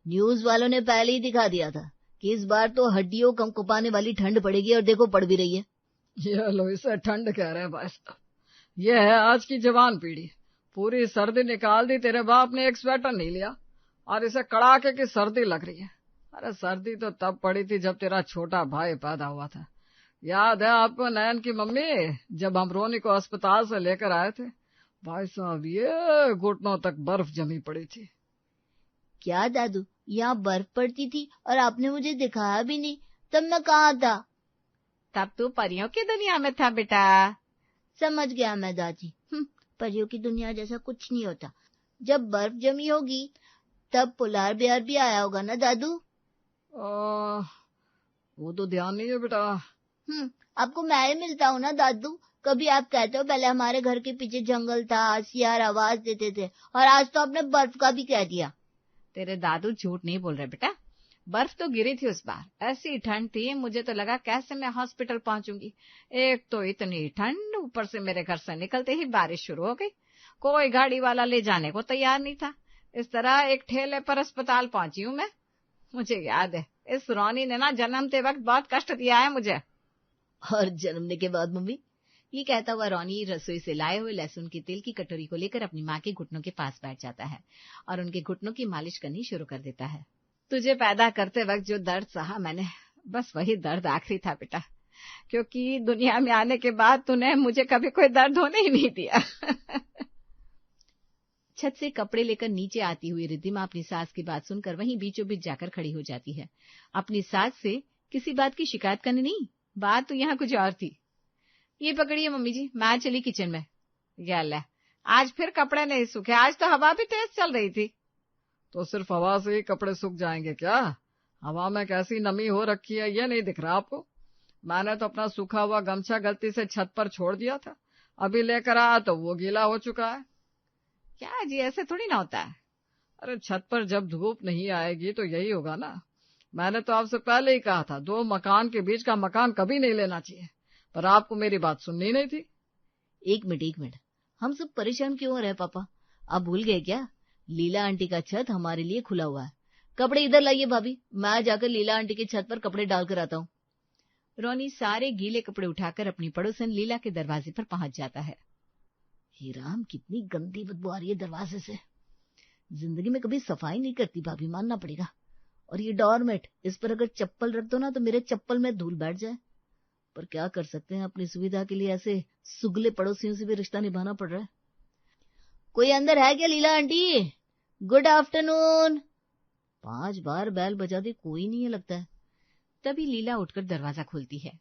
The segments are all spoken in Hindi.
न्यूज वालों ने पहले ही दिखा दिया था कि इस बार तो हड्डियों कम कुपाने वाली ठंड पड़ेगी, और देखो पड़ भी रही है। ये लो, इसे ठंड कह रहे हैं भाई साहब। ये है आज की जवान पीढ़ी। पूरी सर्दी निकाल दी, तेरे बाप ने एक स्वेटर नहीं लिया और इसे कड़ाके की सर्दी लग रही है। अरे सर्दी तो तब पड़ी थी जब तेरा छोटा भाई पैदा हुआ था। याद है आपको नयन की मम्मी, जब हम रोनी को अस्पताल से लेकर आए थे? भाई साहब ये घुटनों तक बर्फ जमी पड़ी थी। क्या दादू, यहाँ बर्फ पड़ती थी और आपने मुझे दिखाया भी नहीं? तब मैं कहाँ था? तब तू परियों की दुनिया में था बेटा। समझ गया मैं दादी। परियों की दुनिया जैसा कुछ नहीं होता। जब बर्फ जमी होगी तब पोलार बेयर भी आया होगा ना दादू? वो तो ध्यान नहीं है बेटा। आपको मैं ही मिलता हूँ ना दादू। कभी आप कहते हो पहले हमारे घर के पीछे जंगल था, सियार आवाज देते थे, और आज तो आपने बर्फ का भी कह दिया। तेरे दादू झूठ नहीं बोल रहे बेटा। बर्फ तो गिरी थी उस बार, ऐसी ठंड थी मुझे तो लगा कैसे मैं हॉस्पिटल पहुंचूंगी। एक तो इतनी ठंड, ऊपर से मेरे घर से निकलते ही बारिश शुरू हो गई। कोई गाड़ी वाला ले जाने को तैयार नहीं था। इस तरह एक ठेले पर अस्पताल पहुंची हूँ मैं। मुझे याद है इस रोनी ने ना जन्मते वक्त बहुत कष्ट दिया है मुझे। और जन्मने के बाद मम्मी? ये कहता हुआ रोनी रसोई से लाए हुए लहसुन के तेल की कटोरी को लेकर अपनी माँ के घुटनों के पास बैठ जाता है और उनके घुटनों की मालिश करनी शुरू कर देता है। तुझे पैदा करते वक्त जो दर्द सहा मैंने, बस वही दर्द आखिरी था बेटा, क्योंकि दुनिया में आने के बाद तूने मुझे कभी कोई दर्द होने ही नहीं दिया। छत से कपड़े लेकर नीचे आती हुई रिद्धिमा अपनी सास की बात सुनकर वहीं बीचों बीच जाकर खड़ी हो जाती है। अपनी सास से किसी बात की शिकायत करने नहीं, बात तो यहाँ कुछ और थी। ये पकड़िए मम्मी जी, मैं चली किचन में। गैल है, आज फिर कपड़े नहीं सूखे, आज तो हवा भी तेज चल रही थी। तो सिर्फ हवा से ही कपड़े सूख जाएंगे क्या? हवा में कैसी नमी हो रखी है ये नहीं दिख रहा आपको? मैंने तो अपना सूखा हुआ गमछा गलती से छत पर छोड़ दिया था, अभी लेकर आया तो वो गीला हो चुका है। क्या जी, ऐसे थोड़ी ना होता है। अरे छत पर जब धूप नहीं आएगी तो यही होगा ना। मैंने तो आपसे पहले ही कहा था 2 मकान के बीच का मकान कभी नहीं लेना चाहिए, पर आपको मेरी बात सुननी नहीं थी। एक मिनट, हम सब परेशान क्यों हो रहे पापा? आप भूल गए क्या? लीला आंटी का छत हमारे लिए खुला हुआ है। कपड़े इधर लाइए भाभी, मैं जाकर लीला आंटी के छत पर कपड़े डालकर आता हूँ। रोनी सारे गीले कपड़े उठाकर अपनी पड़ोसन लीला के दरवाजे पर पहुंच जाता है। हे राम, कितनी गंदी बदबू आ रही है दरवाजे से। जिंदगी में कभी सफाई नहीं करती भाभी, मानना पड़ेगा। और ये डोरमेट, इस पर अगर चप्पल रख दो ना तो मेरे चप्पल में धूल बैठ जाए। पर क्या कर सकते हैं, अपनी सुविधा के लिए ऐसे सुगले पड़ोसियों से भी रिश्ता निभाना पड़ रहा है। कोई अंदर है क्या लीला आंटी? Good afternoon. 5 बार बैल बजा दी, कोई नहीं है लगता है। तभी लीला उठकर दरवाजा खोलती है।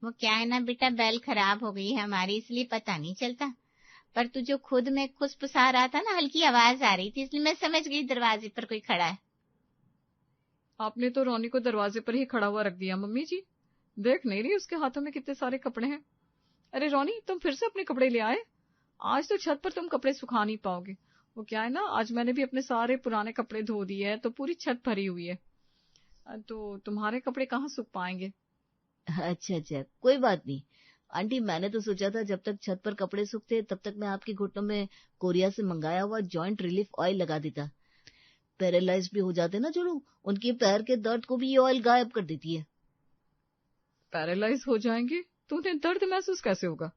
वो क्या है ना बेटा, बैल खराब हो गई है हमारी, इसलिए पता नहीं चलता। पर तू जो खुद में खुसफुसा रहा था ना, हल्की आवाज आ रही थी, इसलिए मैं समझ गई दरवाजे पर कोई खड़ा है। आपने तो रोनी को दरवाजे पर ही खड़ा हुआ रख दिया मम्मी जी। देख नहीं रही उसके हाथों में कितने सारे कपड़े हैं। अरे रोनी, तुम फिर से अपने कपड़े ले आए? आज तो छत पर तुम कपड़े सुखा नहीं पाओगे। वो क्या है ना, आज मैंने भी अपने सारे पुराने कपड़े धो दिए हैं तो पूरी छत भरी हुई है, तो तुम्हारे कपड़े कहाँ सूख पाएंगे। अच्छा, कोई बात नहीं आंटी। मैंने तो सोचा था जब तक छत पर कपड़े सूखते तब तक मैं आपके घुटनों में कोरिया से मंगाया हुआ जॉइंट रिलीफ ऑयल लगा देता। पैरालाइज भी हो जाते ना जो लोग, उनके पैर के दर्द को भी ये ऑयल गायब कर देती है। पैरालाइज हो जाएंगे तो उन्हें दर्द महसूस कैसे होगा?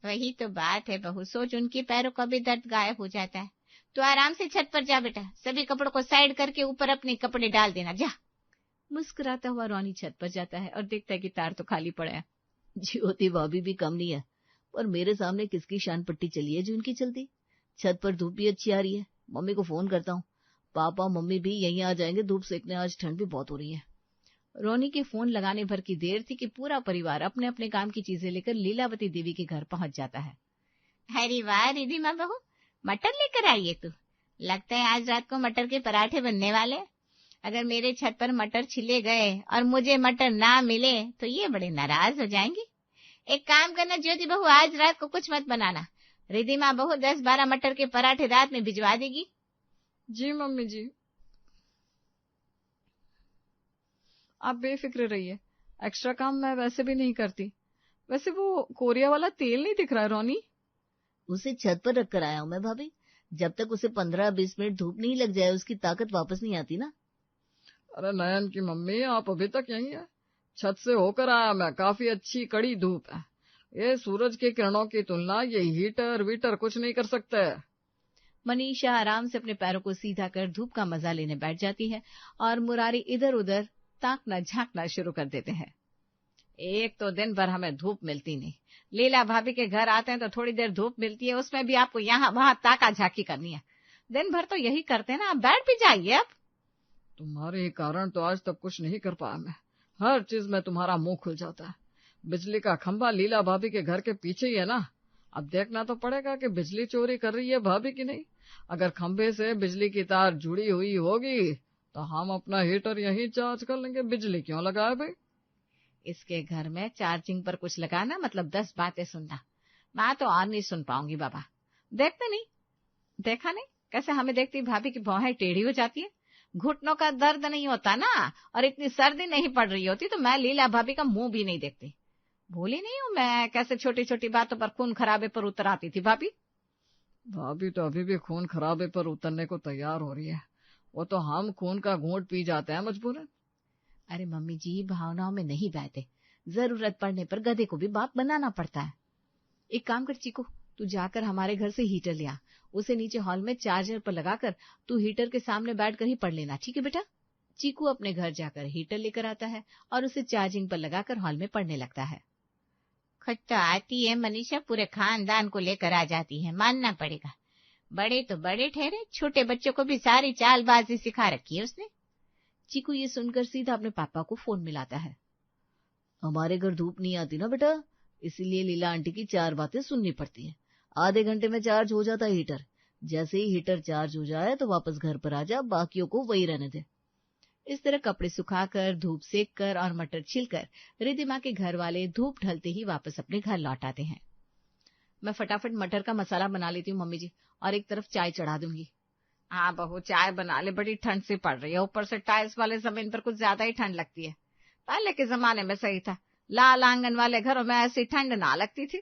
वही तो बात है बहू, सोच उनके पैरों का भी दर्द गायब हो जाता है। तो आराम से छत पर जा बेटा, सभी कपड़ों को साइड करके ऊपर अपने कपड़े डाल देना, जा। मुस्कुराता हुआ रोनी छत पर जाता है और देखता है कि तार तो खाली पड़े हैं। ज्योति भाभी भी कम नहीं है, पर मेरे सामने किसकी शान पट्टी चली है जो उनकी चलती। छत पर धूप भी अच्छी आ रही है, मम्मी को फोन करता हूँ, पापा मम्मी भी यहीं आ जाएंगे धूप सेकने, आज ठंड भी बहुत हो रही है। रोनी के फोन लगाने भर की देर थी कि पूरा परिवार अपने अपने काम की चीजें लेकर लीलावती देवी के घर पहुंच जाता है। अरे वाह रिधिमा बहू, मटर लेकर आई है तू। लगता है आज रात को मटर के पराठे बनने वाले। अगर मेरे छत पर मटर छिले गए और मुझे मटर ना मिले तो ये बड़े नाराज हो जाएंगे। एक काम करना ज्योति बहू, आज रात को कुछ मत बनाना। रिधिमा बहू 10-12 मटर के पराठे रात में भिजवा देगी। जी मम्मी जी, आप बेफिक्र रहिए, एक्स्ट्रा काम मैं वैसे भी नहीं करती। वैसे वो कोरिया वाला तेल नहीं दिख रहा है रोनी? उसे छत पर रख कर आया हूँ मैं भाभी, जब तक उसे 15-20 मिनट धूप नहीं लग जाए उसकी ताकत वापस नहीं आती ना। अरे नयन की मम्मी, आप अभी तक यहीं है? छत से होकर आया मैं, काफी अच्छी कड़ी धूप है। ये सूरज की किरणों की तुलना ये हीटर वीटर कुछ नहीं कर सकते। मनीषा आराम से अपने पैरों को सीधा कर धूप का मजा लेने बैठ जाती है और मुरारी इधर उधर ताकना झांकना शुरू कर देते हैं। एक तो दिन भर हमें धूप मिलती नहीं, लीला भाभी के घर आते हैं तो थोड़ी देर धूप मिलती है, उसमें भी आपको यहाँ वहां ताका झाकी करनी है। दिन भर तो यही करते हैं ना, आप बैठ भी जाइए। अब तुम्हारे कारण तो आज तक कुछ नहीं कर पाया मैं। हर चीज में तुम्हारा मुंह खुल जाता है। बिजली का खंभा लीला भाभी के घर के पीछे ही है ना, अब देखना तो पड़ेगा कि बिजली चोरी कर रही है भाभी की नहीं। अगर खंभे से बिजली की तार जुड़ी हुई होगी तो हम अपना हीटर यहीं चार्ज कर लेंगे, बिजली क्यों लगाए भाई। इसके घर में चार्जिंग पर कुछ लगाना मतलब 10 बातें सुनना। मैं तो और नहीं सुन पाऊंगी बाबा। देखते नहीं, देखा नहीं कैसे हमें देखती भाभी की भौहें टेढ़ी हो जाती है। घुटनों का दर्द नहीं होता ना, और इतनी सर्दी नहीं पड़ रही होती तो मैं लीला भाभी का मुंह भी नहीं देखती। भूली नहीं हूं मैं कैसे छोटी छोटी बातों पर खून खराबे पर उतर आती थी भाभी। भाभी तो अभी भी खून खराबे पर उतरने को तैयार हो रही है। वो तो हम खून का घूंट पी जाते हैं मजबूरन। अरे मम्मी जी, भावनाओं में नहीं बहते, जरूरत पड़ने पर गधे को भी बाप बनाना पड़ता है। एक काम कर चीकू, तू जाकर हमारे घर से हीटर ले आ, उसे नीचे हॉल में चार्जर पर लगाकर तू हीटर के सामने बैठकर ही पढ़ लेना, ठीक है बेटा। चीकू अपने घर जाकर हीटर लेकर आता है और उसे चार्जिंग पर लगाकर हॉल में पढ़ने लगता है। खुद तो आती है मनीषा, पूरे खानदान को लेकर आ जाती है, मानना पड़ेगा। बड़े तो बड़े ठहरे, छोटे बच्चों को भी सारी चालबाजी सिखा रखी है उसने। चीकू ये सुनकर सीधा अपने पापा को फोन मिलाता है। हमारे घर धूप नहीं आती ना बेटा, इसीलिए लीला आंटी की 4 बातें सुननी पड़ती है। आधे घंटे में चार्ज हो जाता है हीटर। जैसे ही हीटर चार्ज हो जाए तो वापस घर पर आ जा, बाकियों को वही रहने दे। इस तरह कपड़े सुखाकर, धूप सेक कर और मटर छिलकर रिद्धिमा के घर वाले धूप ढलते ही वापस अपने घर लौट आते हैं। मैं फटाफट मटर का मसाला बना लेती हूँ मम्मी जी, और एक तरफ चाय चढ़ा दूंगी। हाँ बहू, चाय बना ले, बड़ी ठंड सी पड़ रही है, ऊपर से टाइल्स वाले जमीन पर कुछ ज्यादा ही ठंड लगती है। पहले के जमाने में सही था, लाल आंगन वाले घरों में ऐसी ठंड ना लगती थी।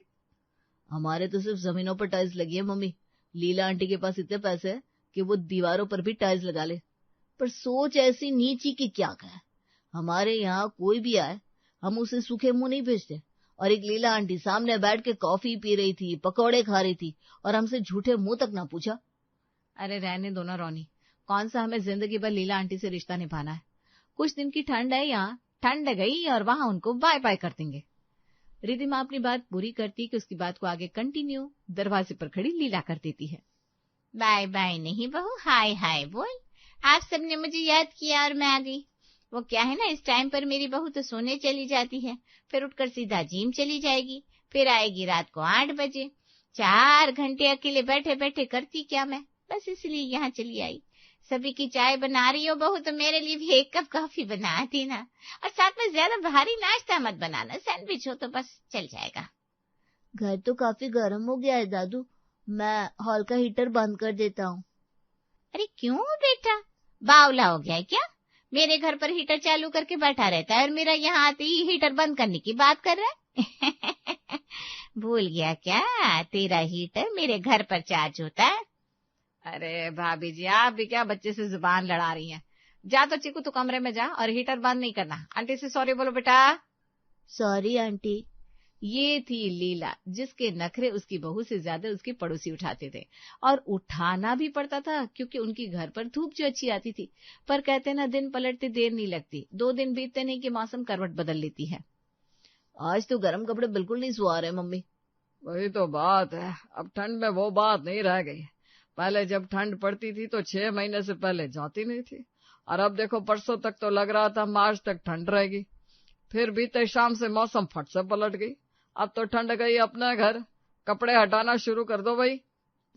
हमारे तो सिर्फ जमीनों पर टाइल्स लगी है मम्मी। लीला आंटी के पास इतने पैसे हैं कि वो दीवारों पर भी टाइल्स लगा ले, पर सोच ऐसी नीची कि क्या कहे। हमारे यहाँ कोई भी आए हम उसे सूखे मुंह नहीं भेजते। और एक लीला आंटी सामने बैठ के कॉफी पी रही थी, पकौड़े खा रही थी, और हमसे झूठे मुंह तक ना पूछा। अरे रहने दो ना रोनी, कौन सा हमें जिंदगी भर लीला आंटी से रिश्ता निभाना है। कुछ दिन की ठंड है यहाँ, ठंड गई और वहां उनको बाय बाय कर देंगे। रिद्धिमा अपनी बात पूरी करती कि उसकी बात को आगे कंटिन्यू दरवाजे पर खड़ी लीला कर देती है। बाय बाय नहीं बहू, हाय हाय बोल। आप सबने मुझे याद किया और मैं आ गई। वो क्या है ना, इस टाइम पर मेरी बहू तो सोने चली जाती है, फिर उठकर सीधा जिम चली जाएगी, फिर आएगी रात को 8 बजे। 4 घंटे अकेले बैठे बैठे करती क्या मैं, बस इसलिए यहाँ चली आई। सभी की चाय बना रही हो बहू तो मेरे लिए भी 1 कप कॉफी बना देना, और साथ में ज्यादा भारी नाश्ता मत बनाना, सैंडविच हो तो बस चल जाएगा। घर तो काफी गर्म हो गया है दादू, मैं हॉल का हीटर बंद कर देता हूँ। अरे क्यों बेटा, बावला हो गया है क्या? मेरे घर पर हीटर चालू करके बैठा रहता है और मेरा यहाँ आते ही हीटर बंद करने की बात कर रहा है। भूल गया क्या, तेरा हीटर मेरे घर पर चार्ज होता है। अरे भाभी जी, आप भी क्या बच्चे से जुबान लड़ा रही हैं। जा तो चीकू, तू कमरे में जा और हीटर बंद नहीं करना। आंटी से सॉरी बोलो बेटा। Sorry aunty. ये थी लीला, जिसके नखरे उसकी बहू से ज्यादा उसकी पड़ोसी उठाते थे, और उठाना भी पड़ता था क्योंकि उनकी घर पर धूप जो अच्छी आती थी। पर कहते ना, दिन पलटते देर नहीं लगती, 2 दिन बीतते नहीं कि मौसम करवट बदल लेती है। आज तो गर्म कपड़े बिल्कुल नहीं सुहा रहे मम्मी। वही तो बात है, अब ठंड में वो बात नहीं रह गई। पहले जब ठंड पड़ती थी तो 6 महीने से पहले जाती नहीं थी, और अब देखो परसों तक तो लग रहा था मार्च तक ठंड रहेगी, फिर बीते शाम से मौसम फट से पलट गई। अब तो ठंड गई अपने घर, कपड़े हटाना शुरू कर दो भाई।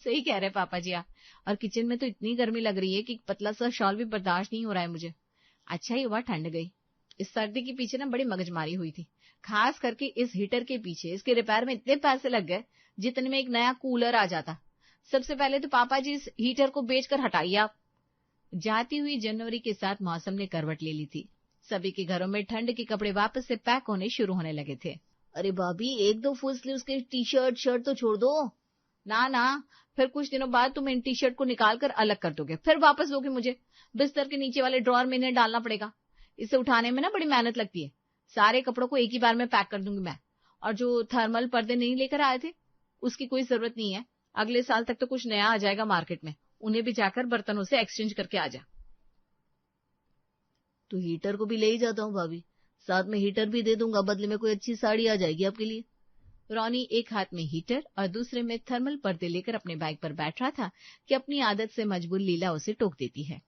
सही कह रहे पापा जी आप। और किचन में तो इतनी गर्मी लग रही है कि पतला सा शॉल भी बर्दाश्त नहीं हो रहा है मुझे। अच्छा ही हुआ ठंड गई। इस सर्दी के पीछे ना बड़ी मगजमारी हुई थी, खास करके इस हीटर के पीछे। इसके रिपेयर में इतने पैसे लग गए जितने में एक नया कूलर आ जाता। सबसे पहले तो पापा जी इस हीटर को बेचकर हटाइए आप। जाती हुई जनवरी के साथ मौसम ने करवट ले ली थी। सभी के घरों में ठंड के कपड़े वापस से पैक होने शुरू होने लगे थे। अरे भाभी, 1-2 फुल स्लीव्स के टी शर्ट शर्ट तो छोड़ दो। ना ना, फिर कुछ दिनों बाद तुम इन टी शर्ट को निकाल कर अलग कर दोगे, फिर वापस दोगे मुझे। बिस्तर के नीचे वाले ड्रॉर में इन्हें डालना पड़ेगा। इसे उठाने में ना बड़ी मेहनत लगती है। सारे कपड़ों को एक ही बार में पैक कर दूंगी मैं। और जो थर्मल पर्दे नहीं लेकर आए थे, उसकी कोई जरूरत नहीं है। अगले साल तक तो कुछ नया आ जाएगा मार्केट में, उन्हें भी जाकर बर्तनों से एक्सचेंज करके आ जा। तो हीटर को भी ले ही जाता हूँ भाभी, साथ में हीटर भी दे दूंगा, बदले में कोई अच्छी साड़ी आ जाएगी आपके लिए। रोनी एक हाथ में हीटर और दूसरे में थर्मल पर्दे लेकर अपने बाइक पर बैठ रहा था कि अपनी आदत से मजबूर लीला उसे टोक देती है।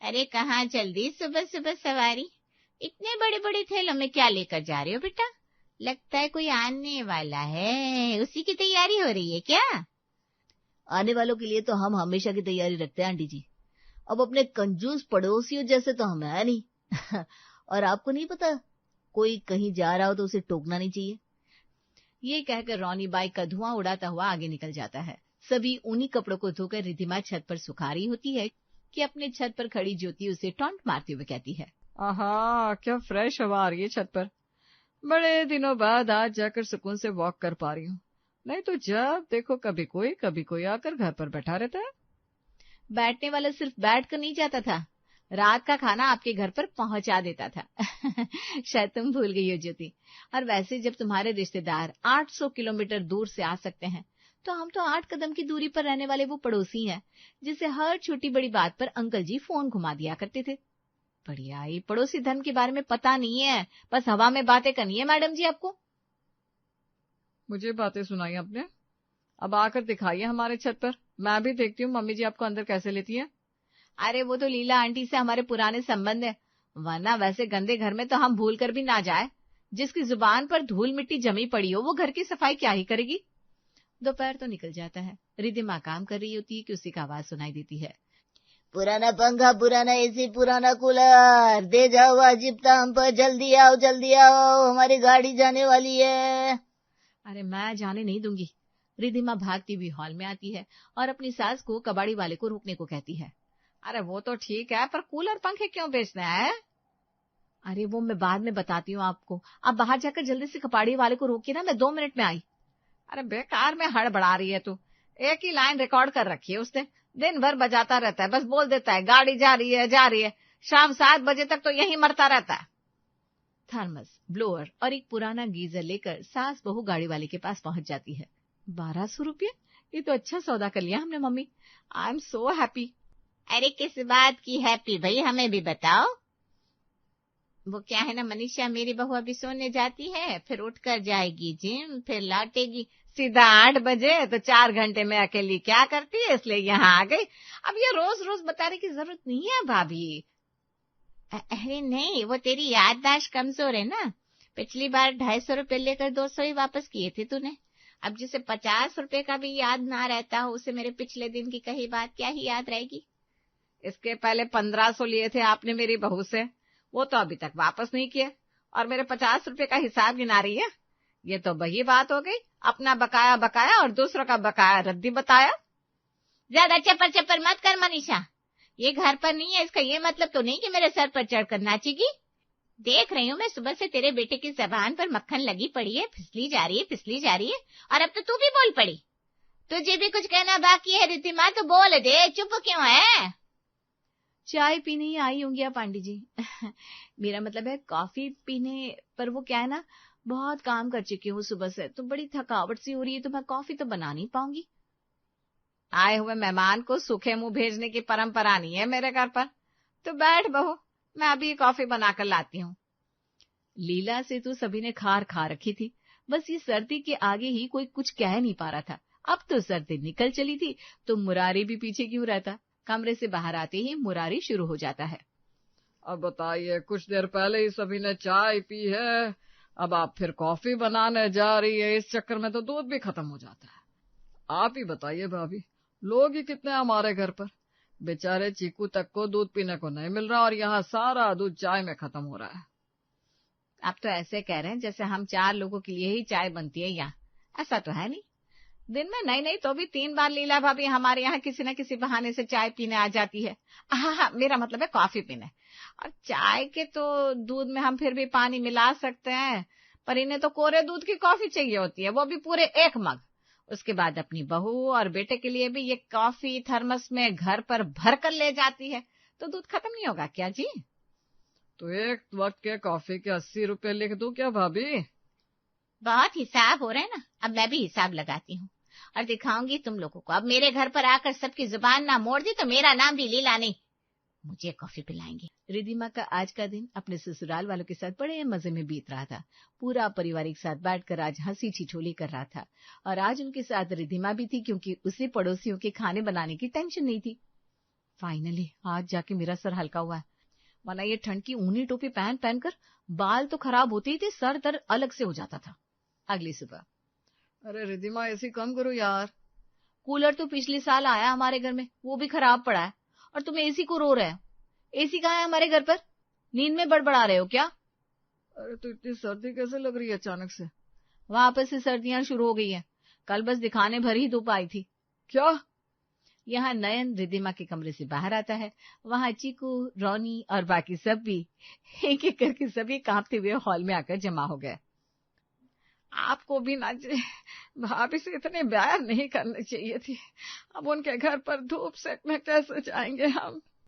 अरे कहाँ जल्दी सुबह सुबह सवारी, इतने बड़े बड़े थैलों में क्या लेकर जा रहे हो बेटा? लगता है कोई आने वाला है, उसी की तैयारी हो रही है क्या? आने वालों के लिए तो हम हमेशा की तैयारी रखते हैं आंटी जी। अब अपने कंजूस पड़ोसियों जैसे तो हम है नहीं। और आपको नहीं पता, कोई कहीं जा रहा हो तो उसे टोकना नहीं चाहिए। ये कहकर रोनी बाइक का धुआं उड़ाता हुआ आगे निकल जाता है। सभी उन्हीं कपड़ों को धोकर रिधिमा छत पर सुखा रही होती है कि अपने छत पर खड़ी ज्योति उसे टॉन्ट मारते हुए कहती है, आहा, क्या फ्रेश हवा आ रही है छत पर। बड़े दिनों बाद आज जाकर सुकून से वॉक कर पा रही हूँ। नहीं तो जब देखो कभी कोई आकर घर पर बैठा रहता है। बैठने वाला सिर्फ बैठ कर नहीं जाता था, रात का खाना आपके घर पर पहुंचा देता था। शायद तुम भूल गई हो ज्योति। और वैसे जब तुम्हारे रिश्तेदार 800 किलोमीटर दूर से आ सकते हैं, तो हम तो 8 कदम की दूरी पर रहने वाले वो पड़ोसी हैं जिसे हर छोटी बड़ी बात पर अंकल जी फोन घुमा दिया करते थे। बढ़िया, ये पड़ोसी धर्म के बारे में पता नहीं है, बस हवा में बातें करनी है मैडम जी आपको। मुझे बातें सुनाई आपने, अब आकर दिखाइए हमारे छत पर, मैं भी देखती हूँ मम्मी जी आपको अंदर कैसे लेती है। अरे वो तो लीला आंटी से हमारे पुराने संबंध है, वरना वैसे गंदे घर में तो हम भूल कर भी ना जाए। जिसकी जुबान पर धूल मिट्टी जमी पड़ी हो वो घर की सफाई क्या ही करेगी। दोपहर तो निकल जाता है। रिधिमा काम कर रही होती है कि उसी का आवाज सुनाई देती है, पुराना पंखा, पुराना एसी, पुराना कूलर दे जाओ वाजिब दाम पर, जल्दी आओ, हमारी गाड़ी जाने वाली है। अरे मैं जाने नहीं दूंगी। रिधिमा भागती हुई हॉल में आती है और अपनी सास को कबाड़ी वाले को रोकने को कहती है। अरे वो तो ठीक है, पर कूलर पंखे क्यों बेचना है? अरे वो मैं बाद में बताती हूँ आपको, आप बाहर जाकर जल्दी से कबाड़ी वाले को रोकिए ना, मैं 2 मिनट में आई। अरे बेकार में हड़बड़ा रही है तू, एक ही लाइन रिकॉर्ड कर रखी है उसने, दिन भर बजाता रहता है, बस बोल देता है गाड़ी जा रही है। शाम 7 बजे तक तो यही मरता रहता है। थर्मस, ब्लोअर और एक पुराना गीजर लेकर सास बहू गाड़ी वाले के पास पहुंच जाती है। 1200 रुपये, ये तो अच्छा सौदा कर लिया हमने mummy. I am so happy. अरे किस बात की हैप्पी भाई, हमें भी बताओ। वो क्या है ना मनीषा, मेरी बहू अभी सोने जाती है, फिर उठकर जाएगी जिम, फिर लौटेगी सीधा 8 बजे, तो 4 घंटे में अकेली क्या करती है, इसलिए यहाँ आ गई। अब ये रोज रोज बताने की जरूरत नहीं है भाभी। अरे नहीं, वो तेरी याददाश्त कमजोर है ना। पिछली बार 250 रुपए लेकर 200 ही वापस किए थे तूने। अब जिसे 50 रुपए का भी याद ना रहता हो, उसे मेरे पिछले दिन की कही बात क्या ही याद रहेगी। इसके पहले 1500 लिए थे आपने मेरी बहू से, वो तो अभी तक वापस नहीं किए, और मेरे 50 रुपए का हिसाब गिना रही है। ये तो वही बात हो गई, अपना बकाया बकाया और दूसरों का बकाया रद्दी बताया। ज्यादा चप्पर चप्पर मत कर मनीषा, ये घर पर नहीं है, इसका ये मतलब तो नहीं कि मेरे सर पर चढ़कर नाचेगी। देख रही हूँ मैं सुबह से तेरे बेटे की जबान पर मक्खन लगी पड़ी है, फिसली जा रही है, और अब तो तू भी बोल पड़ी। तुझे भी कुछ कहना बाकी है रिद्धिमा, तो बोल दे, चुप क्यों है? चाय पीने ही आई होंगी आप आंटी जी। मेरा मतलब है कॉफी पीने, पर वो क्या है ना, बहुत काम कर चुकी हूँ सुबह से, तो बड़ी थकावट सी हो रही है, तो मैं कॉफी तो बना नहीं पाऊंगी। आए हुए मेहमान को सूखे मुंह भेजने की परंपरा नहीं है मेरे घर पर। तो बैठ बहू, मैं अभी कॉफी बनाकर लाती हूँ। लीला से तो सभी ने खार खा रखी थी, बस ये सर्दी के आगे ही कोई कुछ कह नहीं पा रहा था। अब तो सर्दी निकल चली थी, तो मुरारी भी पीछे क्यों रहता। कमरे से बाहर आते ही मुरारी शुरू हो जाता है। अब बताइए, कुछ देर पहले ही सभी ने चाय पी है, अब आप फिर कॉफी बनाने जा रही है, इस चक्कर में तो दूध भी खत्म हो जाता है। आप ही बताइए भाभी, लोग ही कितने हमारे घर पर, बेचारे चीकू तक को दूध पीने को नहीं मिल रहा, और यहाँ सारा दूध चाय में खत्म हो रहा है। आप तो ऐसे कह रहे हैं जैसे हम 4 लोगों के लिए ही चाय बनती है यहाँ, ऐसा तो है नहीं। दिन में नहीं तो भी 3 बार लीला भाभी हमारे यहाँ किसी न किसी बहाने से चाय पीने आ जाती है। हाँ, मेरा मतलब है कॉफी पीने। और चाय के तो दूध में हम फिर भी पानी मिला सकते हैं, पर इन्हें तो कोरे दूध की कॉफी चाहिए होती है, वो भी पूरे 1 मग। उसके बाद अपनी बहू और बेटे के लिए भी ये कॉफी थर्मस में घर पर भर कर ले जाती है, तो दूध खत्म नहीं होगा क्या जी? तो एक वक्त के कॉफी के 80 रुपए लिख दूं क्या भाभी? बहुत हिसाब हो रहा है ना, अब मैं भी हिसाब लगाती हूँ और दिखाऊंगी तुम लोगों को। अब मेरे घर पर आकर सबकी जुबान ना मोड़ दी तो मेरा नाम भी लीला नहीं, मुझे कॉफी पिलाएंगे। रिद्धिमा का आज का दिन अपने ससुराल वालों के साथ बड़े मजे में बीत रहा था। पूरा परिवार एक साथ बैठकर आज हंसी छिछोली कर रहा था और आज उनके साथ रिद्धिमा भी थी, क्योंकि उसे पड़ोसियों के खाने बनाने की टेंशन नहीं थी। फाइनली आज जाके मेरा सर हल्का हुआ है, वरना ये ठंड की ऊनी टोपी पहन पहनकर बाल तो खराब होते ही थे, सर दर्द अलग से हो जाता था। अगली सुबह, अरे रिद्धिमा एसी कम करो यार। कूलर तो पिछले साल आया हमारे घर में, वो भी खराब पड़ा है और तुम एसी को रो रहे हो। एसी कहाँ है हमारे घर पर? नींद में बड़बड़ा रहे हो क्या? अरे तो इतनी सर्दी कैसे लग रही है अचानक से? वापस से सर्दियां शुरू हो गई हैं। कल बस दिखाने भर ही धूप आई थी। क्या? यहाँ नयन रिद्धिमा के कमरे से बाहर आता है। वहाँ चीकू, रोनी और बाकी सब भी एक एक करके सभी कांपते हुए हॉल में आकर जमा हो गए। आपको भी ना भाभी से इतने प्यार नहीं करने चाहिए थी। अब उनके घर पर धूप सेक में कैसे जाएंगे हम?